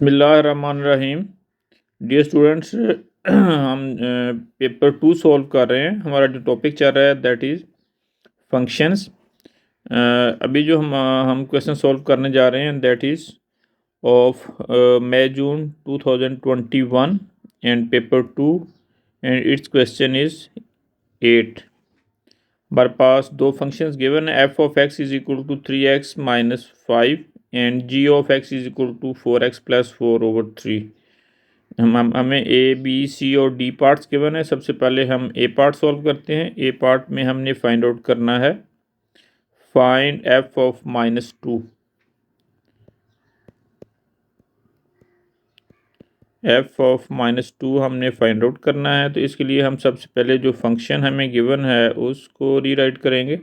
बिस्मिल्लाहिर्रहमानिर्रहीम। Dear students, हम paper 2 solve कर रहे हैं। हमारा जो टॉपिक चल रहा है दैट इज़ फंक्शंस। अभी जो हम क्वेश्चन सॉल्व करने जा रहे हैं that is of May June 2021 and paper 2 and its question is 8। हमारे पास दो फंक्शंस गिवन है, F of X is equal to 3x minus 5 and G of X is equal to 4x plus 4/3। हमें A B C और D parts given है। सबसे पहले हम ए पार्ट सॉल्व करते हैं। ए पार्ट में हमने फाइंड आउट करना है find F of -2। F of -2 हमने फाइंड आउट करना है, तो इसके लिए हम सबसे पहले जो फंक्शन हमें गिवन है उसको रीराइट करेंगे।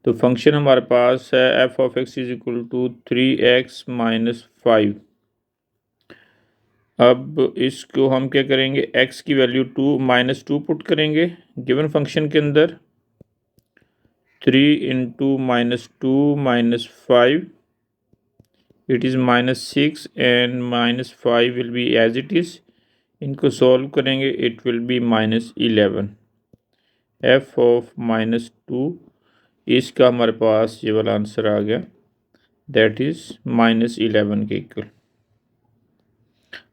तो फंक्शन हमारे पास है F of X is equal to 3x minus 5। अब इसको हम क्या करेंगे, x की वैल्यू -2 पुट करेंगे गिवन फंक्शन के अंदर। 3 into -2 -5 it is -6 and -5 will be as it is. इनको सॉल्व करेंगे it will be -11। F of -2 इसका हमारे पास ये वाला आंसर आ गया, दैट इज़ -11 के इक्वल।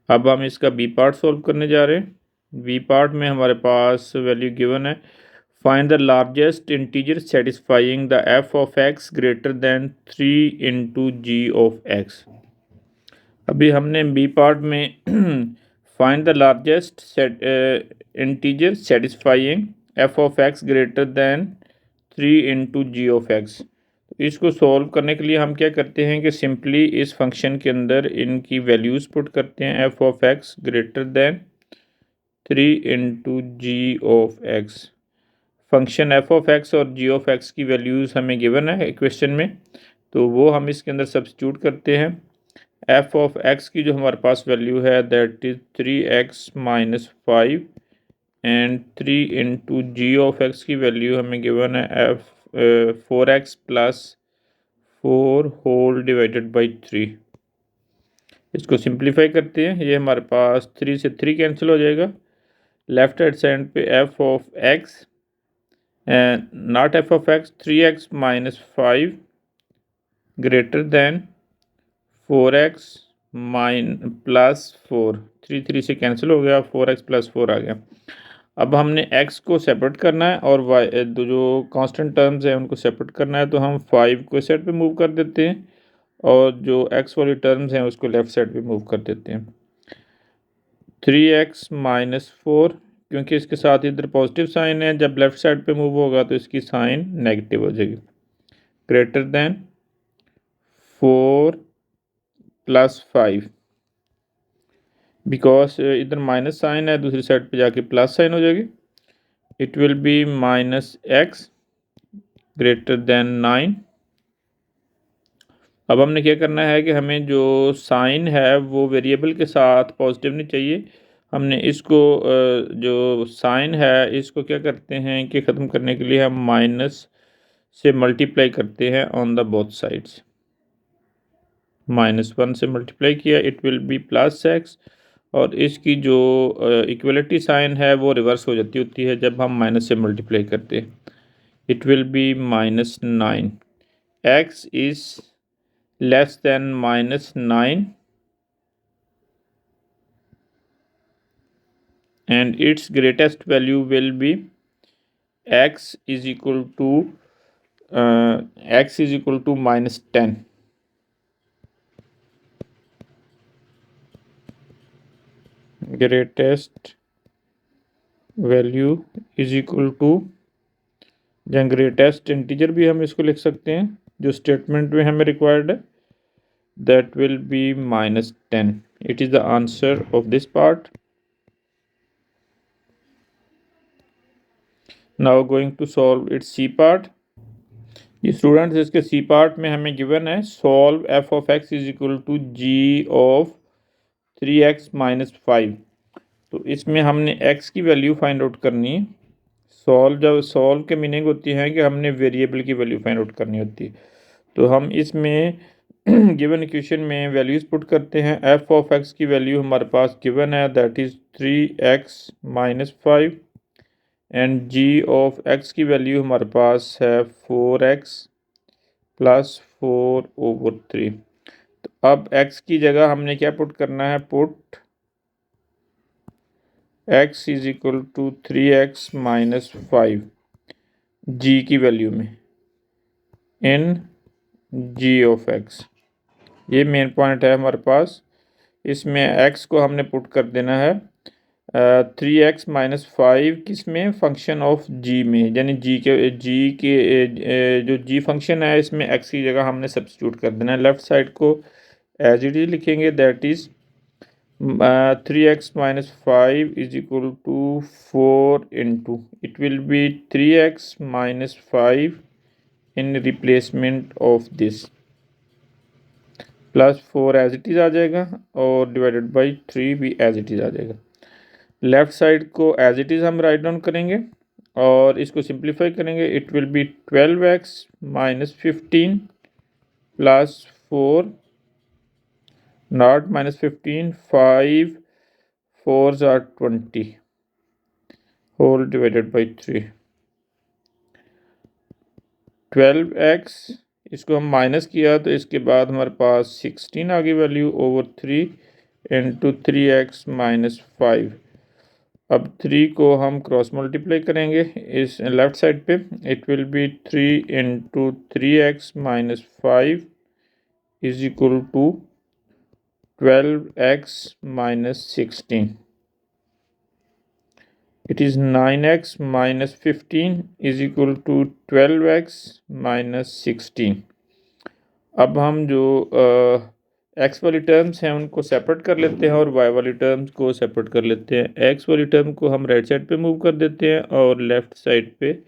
अब हम इसका बी पार्ट सॉल्व करने जा रहे हैं। बी पार्ट में हमारे पास वैल्यू गिवन है, find the largest integer satisfying the F of X greater than 3 into G of X. अभी हमने बी पार्ट में find the largest integer satisfying F of X greater than 3 into G of X. इसको सॉल्व करने के लिए हम क्या करते हैं कि सिंपली इस फंक्शन के अंदर इनकी वैल्यूज़ पुट करते हैं। F of X greater than 3 into G of X. Function F of X और जी ऑफ एक्स की वैल्यूज़ हमें गिवन है क्वेश्चन में, तो वो हम इसके अंदर सब्स्टिट्यूट करते हैं। एफ ऑफ एक्स की जो हमारे पास वैल्यू है that is 3x minus 5 and 3 into G of X की वैल्यू हमें गिवन है 4x plus 4 whole divided by 3। इसको सिंप्लीफाई करते हैं, ये हमारे पास 3 से 3 कैंसिल हो जाएगा। लेफ्ट हैंड साइड पे F of x not F of x 3x minus 5 greater than 4x plus 4। 3 से कैंसिल हो गया, 4x प्लस 4 आ गया। अब हमने x को सेपरेट करना है और y जो कांस्टेंट टर्म्स हैं उनको सेपरेट करना है, तो हम 5 को इस साइड पे मूव कर देते हैं और जो x वाली टर्म्स हैं उसको लेफ़्ट साइड पे मूव कर देते हैं। 3x माइनस 4, क्योंकि इसके साथ इधर पॉजिटिव साइन है, जब लेफ़्ट साइड पे मूव होगा तो इसकी साइन नेगेटिव हो जाएगी। ग्रेटर देन 4 प्लस 5, बिकॉज इधर माइनस साइन है, दूसरी साइड पे जाके प्लस साइन हो जाएगी। It will B -x greater than 9। अब हमने क्या करना है कि हमें जो साइन है वो वेरिएबल के साथ पॉजिटिव नहीं चाहिए। हमने इसको जो साइन है इसको क्या करते हैं कि ख़त्म करने के लिए हम माइनस से मल्टीप्लाई करते हैं ऑन द बोथ साइड्स। -1 से मल्टीप्लाई किया इट विल बी +x, और इसकी जो इक्वलिटी साइन है वो रिवर्स हो जाती होती है जब हम माइनस से मल्टीप्लाई करते हैं। It will B -9। x is less than -9 and its greatest value will be x is equal to -10. Greatest value is equal to, या ग्रेटेस्ट इंटीजर भी हम इसको लिख सकते हैं जो स्टेटमेंट में हमें रिक्वायर्ड है, that will be -10। It is the answer of this part. Now going to solve its C part. ये स्टूडेंट्स इसके सी पार्ट में हमें गिवन है solve F of X is equal to G of 3x minus 5। तो इसमें हमने x की value find out करनी है। जब सॉल्व के मीनिंग होती है कि हमने वेरिएबल की वैल्यू फाइंड आउट करनी होती है, तो हम इसमें गिवन इक्वेशन में वैल्यूज़ पुट करते हैं। एफ ऑफ एक्स की वैल्यू हमारे पास गिवन है, that is 3x minus 5, and G of X की वैल्यू हमारे पास है 4x प्लस 4/3। तो अब x की जगह हमने क्या पुट करना है, put x is equal to 3x minus 5 G की वैल्यू में इन जी ऑफ एक्स। ये मेन पॉइंट है हमारे पास। इसमें x को हमने पुट कर देना है 3x माइनस 5 किस में, फंक्शन ऑफ g में, यानी जो g फंक्शन है इसमें x की जगह हमने सब्स्टिट्यूट कर देना है। लेफ्ट साइड को एज इट इज लिखेंगे, that is 3x minus 5 is equal to 4 into it will be 3x minus 5 in replacement of this plus 4 as it is आ जाएगा और डिवाइडेड बाई 3 भी एज इट इज़ आ जाएगा। Left side को as it is हम write down करेंगे और इसको सिंप्लीफाई करेंगे। It will be 12x minus 15 plus 4 not minus 15, 5 4s are 20 whole divided by 3। 12x इसको हम माइनस किया तो इसके बाद हमारे पास 16 आ गई value over 3 into 3x minus 5। अब 3 को हम क्रॉस मल्टीप्लाई करेंगे इस लेफ़्ट साइड पे। It will be 3 into 3x minus 5 is equal to 12x minus 16। It is 9x minus 15 is equal to 12x minus 16। अब हम जो x वाली टर्म्स हैं उनको सेपरेट कर लेते हैं और y वाली टर्म्स को सेपरेट कर लेते हैं। x वाली टर्म को हम राइट साइड पे मूव कर देते हैं और लेफ़्ट साइड पे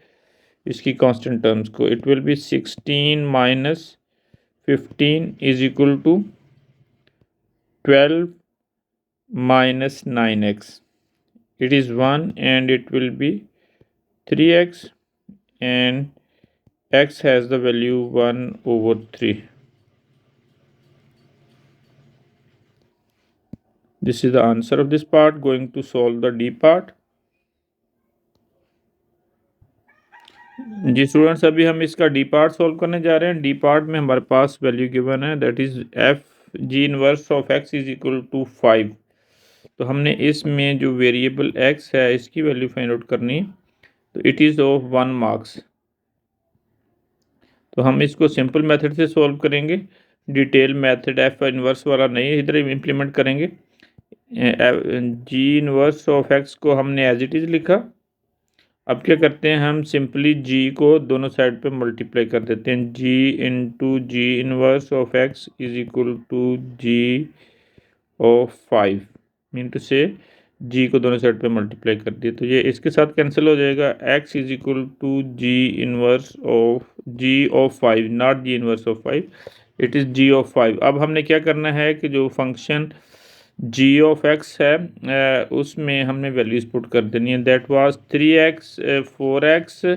इसकी कांस्टेंट टर्म्स को। It will be 16 minus 15 is equal to 12 minus 9x। It is 1 and it will be 3x and x has the value 1 over 3. This is the answer of this part. Going to solve the D part. जी students, अभी हम इसका D part solve करने जा रहे हैं। D part में हमारे पास वैल्यू गिवन है, that is F G inverse of X is equal to 5। तो हमने इसमें जो वेरिएबल x है इसकी वैल्यू फाइंड आउट करनी है। तो इट इज़ ऑफ 1 मार्क्स। तो हम इसको सिंपल मेथड से सॉल्व करेंगे, डिटेल मेथड एफ इनवर्स वाला नहीं इधर इम्प्लीमेंट करेंगे। जी इनवर्स ऑफ एक्स को हमने एज इट इज़ लिखा। अब क्या करते हैं, हम सिंपली जी को दोनों साइड पे मल्टीप्लाई कर देते हैं। G into G inverse of X is equal to G of 5 into से जी को दोनों साइड पे मल्टीप्लाई कर दिए तो ये इसके साथ कैंसिल हो जाएगा। X is equal to G inverse of G of 5, not G inverse of 5, it is G of 5। अब हमने क्या करना है कि जो फंक्शन जी ऑफ एक्स है उसमें हमने वैल्यूज पुट कर देनी है। That was 3x 4x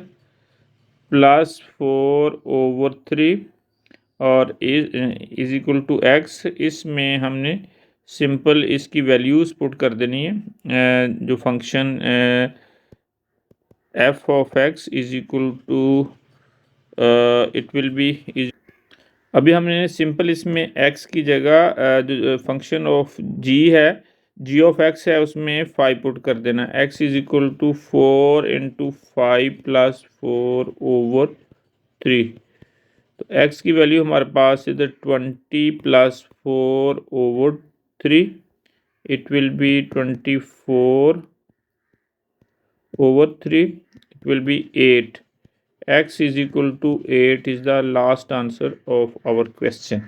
plus 4/3 और इज इक्वल टू एक्स। इसमें हमने सिंपल इसकी वैल्यूज़ पुट कर देनी है। जो function F of X is equal to it will be is. अभी हमने सिंपल इसमें x की जगह जो फंक्शन ऑफ g है, g ऑफ x है, उसमें 5 पुट कर देना। x is equal to 4 into 5 plus 4/3। तो x की वैल्यू हमारे पास इधर 20 plus 4/3, it will be 24/3, it will be 8। x is equal to 8 is the last answer of our question।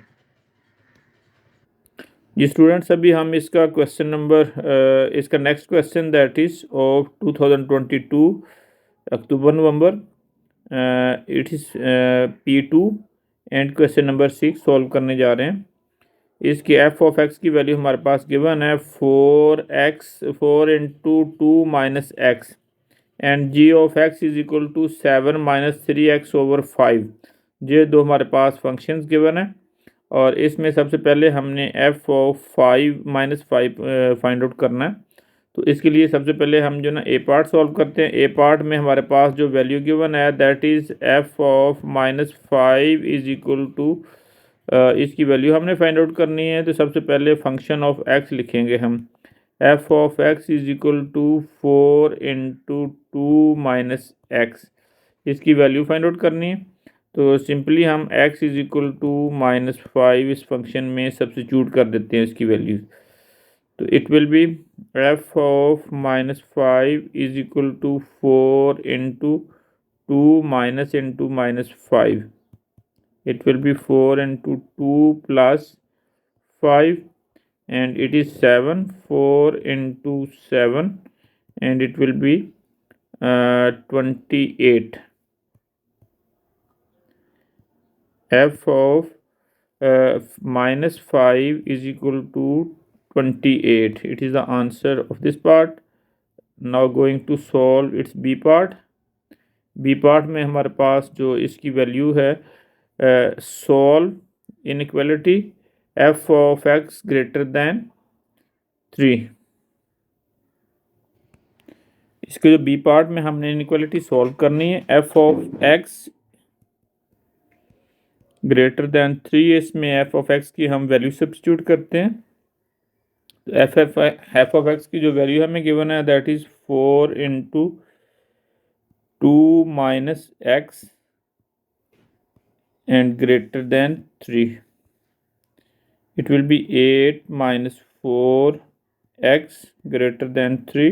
जी स्टूडेंट्स, अभी हम इसका क्वेश्चन नंबर इसका next question that is of 2022 October November, it is P2 and question number 6 solve करने जा रहे हैं। इसकी एफ ऑफ एक्स की वैल्यू हमारे पास गिवन है 4 into 2 minus X and G of X is equal to 7 minus 3x/5। ये दो हमारे पास फंक्शंस गिवन है और इसमें सबसे पहले हमने एफ ऑफ 5 फाइंड आउट करना है। तो इसके लिए सबसे पहले हम जो ना ए पार्ट सॉल्व करते हैं। ए पार्ट में हमारे पास जो वैल्यू गिवन है that is F of -5 is equal to, इसकी वैल्यू हमने फाइंड आउट करनी है। तो सबसे पहले फंक्शन ऑफ एक्स लिखेंगे हम। F of X is equal to 4 into 2 minus X, इसकी वैल्यू फाइंड आउट करनी है। तो सिंपली हम x इज इक्वल टू -5 इस फंक्शन में सब्स्टिट्यूट कर देते हैं इसकी वैल्यू। तो it will be F of -5 is equal to 4 into 2 minus into -5, it will be 4 into 2 plus 5 and it is 7, 4 into 7 and it will be 28. F of -5 is equal to 28. It is the answer of this part. Now going to solve its B part. B part में हमारे पास जो इसकी value है, solve inequality f of x greater than 3। इसके जो B part में हमने इनइक्वालिटी सॉल्व करनी है, f of x greater than 3, इसमें f ऑफ x की हम वैल्यू सब्स्टिट्यूट करते हैं। तो f ऑफ x की जो वैल्यू हमें गिवन है that is 4 into 2 minus x and greater than 3, it will be 8 minus 4x greater than 3।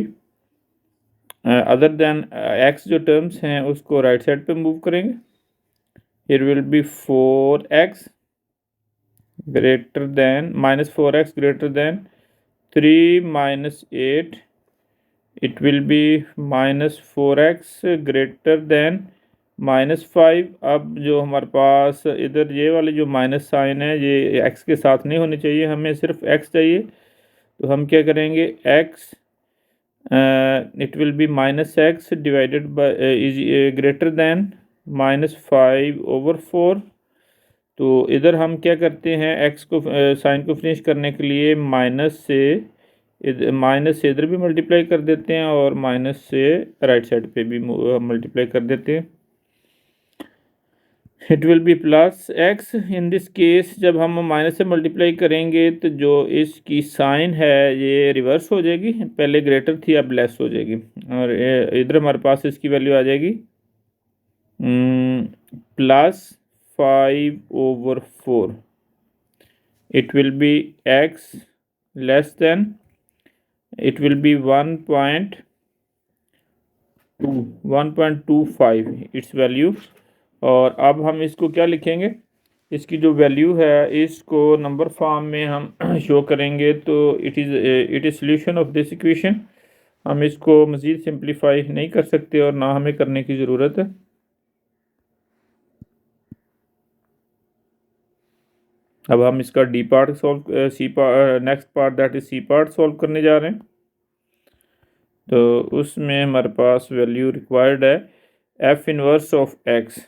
Other than x जो टर्म्स हैं उसको राइट साइड पे मूव करेंगे। here will be 4x greater than -4x greater than 3 minus 8, it will be -4x greater than -5। अब जो हमारे पास इधर ये वाली जो माइनस साइन है ये x के साथ नहीं होनी चाहिए, हमें सिर्फ x चाहिए। तो हम क्या करेंगे, x it will B -x divided by is greater than -5/4। तो इधर हम क्या करते हैं, x को साइन को फिनिश करने के लिए माइनस से इधर भी मल्टीप्लाई कर देते हैं और माइनस से राइट साइड पे भी मल्टीप्लाई कर देते हैं। It will B plus x. In this case जब हम माइनस से मल्टीप्लाई करेंगे तो जो इसकी साइन है ये रिवर्स हो जाएगी, पहले ग्रेटर थी अब लेस हो जाएगी और इधर हमारे पास इसकी वैल्यू आ जाएगी +5/4। It will B x less than, it will B 1.25 it's value. और अब हम इसको क्या लिखेंगे, इसकी जो वैल्यू है इसको नंबर फॉर्म में हम शो करेंगे। तो it is solution of this equation. हम इसको मज़ीद सिंप्लीफाई नहीं कर सकते और ना हमें करने की ज़रूरत है। अब हम इसका D part solve, next part that is C part solve करने जा रहे हैं। तो उसमें हमारे पास वैल्यू रिक्वायर्ड है एफ इनवर्स ऑफ एक्स।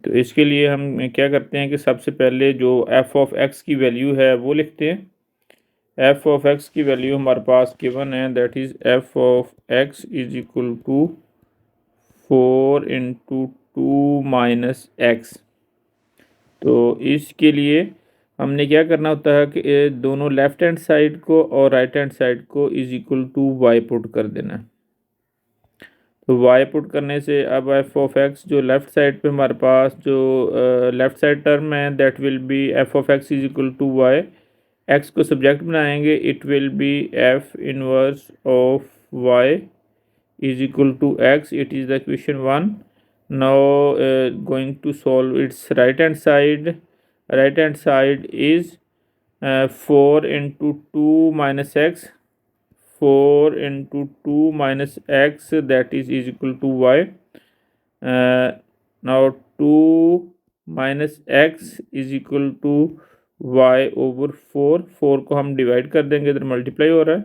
तो इसके लिए हम क्या करते हैं कि सबसे पहले जो एफ ऑफ एक्स की वैल्यू है वो लिखते हैं। एफ ऑफ एक्स की वैल्यू हमारे पास गिवन है that is F of X is equal to 4 into 2 minus X. तो इसके लिए हमने क्या करना होता है कि दोनों लेफ्ट हैंड साइड को और राइट हैंड साइड को is equal to Y put कर देना है। तो वाई पुट करने से अब एफ ऑफ एक्स जो लेफ़्ट साइड पे हमारे पास जो लेफ़्ट साइड टर्म है that will be F of X is equal to Y. X को सब्जेक्ट बनाएंगे, it will be F inverse of Y is equal to X. It is the equation 1। Now going to solve it's right hand side. Right hand side is 4 into 2 minus x, 4 into 2 minus x that is equal to y। now 2 minus x is equal to y over 4। 4 को हम divide कर देंगे, इधर multiply हो रहा है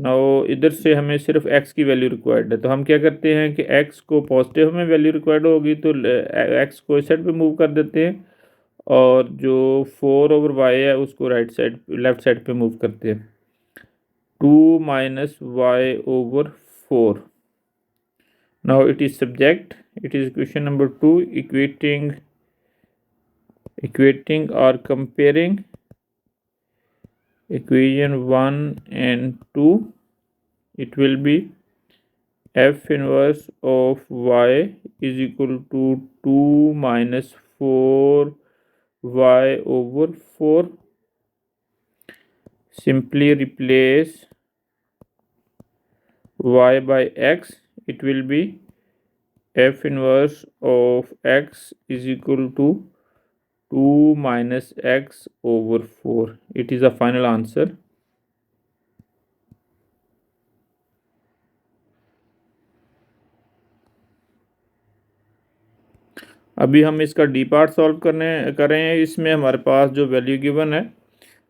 now इधर से हमें सिर्फ x की वैल्यू रिक्वायर्ड है, तो हम क्या करते हैं कि x को पॉजिटिव में वैल्यू रिक्वायर्ड होगी तो x को इस साइड पे मूव कर देते हैं, और जो 4/y है उसको राइट साइड लेफ्ट साइड पे मूव करते हैं। 2 minus Y over 4। Now it is subject, it is question number 2, equating or comparing equation 1 and 2. It will be f inverse of y is equal to 2 minus 4y over 4. Simply replace y by x. It will be f inverse of x is equal to 2 minus x over 4. It is a final answer. अभी हम इसका D part solve करें। इसमें हमारे पास जो value given है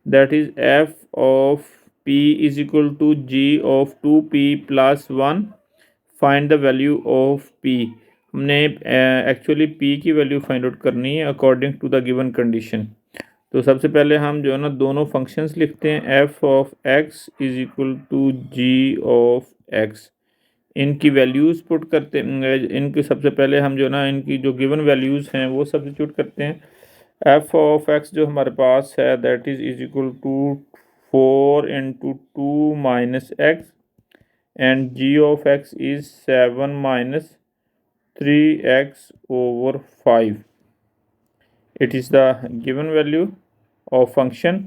that is F of P is equal to G of 2p plus 1। Find the value of P. हमने एक्चुअली पी की वैल्यू फाइंड आउट करनी है according to the given condition. तो सबसे पहले हम जो है ना दोनों फंक्शंस लिखते हैं। F of X is equal to G of X. इनकी वैल्यूज़ पुट करते हैं। इनके सबसे पहले हम जो ना इनकी जो गिवन वैल्यूज़ हैं वो सब्स्टिट्यूट करते हैं। एफ ऑफ एक्स जो हमारे पास है that is equal to 4 into 2 minus X, and G of X is 7 minus 3x over 5. It is the given value of function.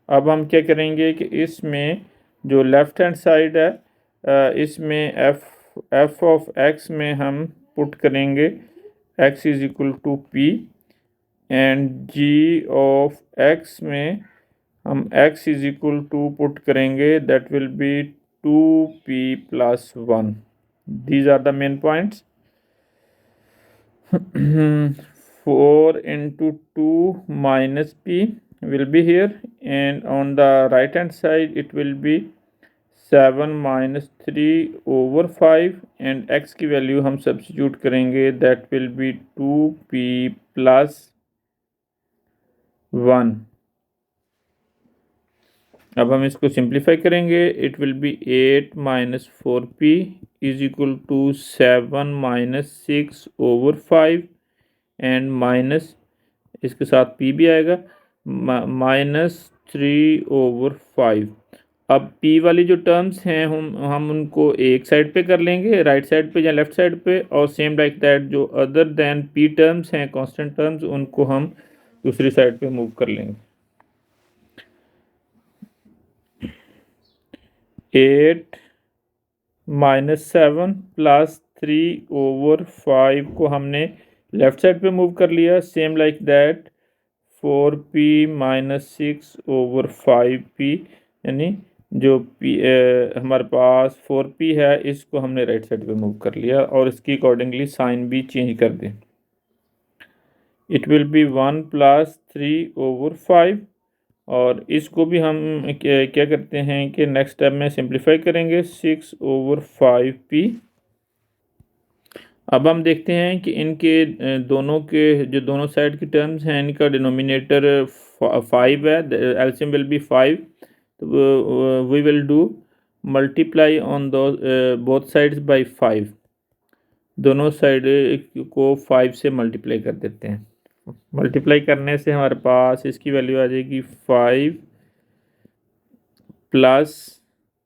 अब हम क्या करेंगे कि इसमें जो लेफ्ट हैंड साइड है इसमें एफ ऑफ एक्स में हम पुट करेंगे x is equal to P, and G of X में हम x is equal to put करेंगे that will be 2p plus 1। These are the main points. 4 into 2 minus p will be here, and on the right hand side it will be 7 minus 3 over 5, and x की value हम substitute करेंगे that will be 2p plus 1। अब हम इसको simplify करेंगे। It will be 8 minus 4p is equal to 7 minus 6 over 5, and minus इसके साथ p भी आएगा माइनस 3 ओवर 5। अब p वाली जो टर्म्स हैं हम उनको एक साइड पे कर लेंगे, राइट साइड पे या लेफ्ट साइड पे, और सेम लाइक दैट जो अदर देन p टर्म्स हैं कांस्टेंट टर्म्स उनको हम दूसरी साइड पे मूव कर लेंगे। 8 माइनस 7 प्लस 3 ओवर 5 को हमने लेफ्ट साइड पे मूव कर लिया। Same like that 4p minus 6 over 5p, यानी जो p हमारे पास 4p है इसको हमने राइट साइड पे मूव कर लिया और इसकी अकॉर्डिंगली साइन भी चेंज कर दें। It will B 1 plus 3 over 5, और इसको भी हम क्या करते हैं कि नेक्स्ट स्टेप में सिंप्लीफाई करेंगे 6 ओवर 5p। अब हम देखते हैं कि इनके दोनों के जो दोनों साइड की टर्म्स हैं इनका डिनोमिनेटर 5 है, एलसीएम विल बी 5। तो we will do multiply on दो बोथ साइड्स बाय 5। दोनों साइड को 5 से मल्टीप्लाई कर देते हैं। मल्टीप्लाई करने से हमारे पास इसकी वैल्यू आ जाएगी 5 प्लस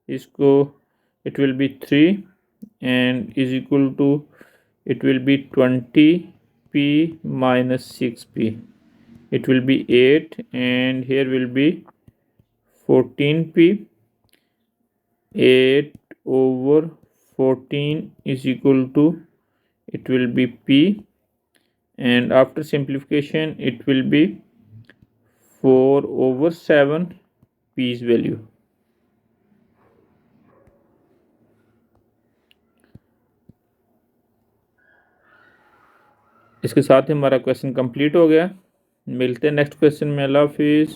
इसको it will be 3 and is equal to it will be 20p minus 6p. It will be 8, and here will be 14p. 8 over 14 is equal to, it will be p, and after simplification it will be 4 over 7 p's value. इसके साथ ही हमारा question complete हो गया। मिलते हैं next question में। अल्लाह हाफिज़।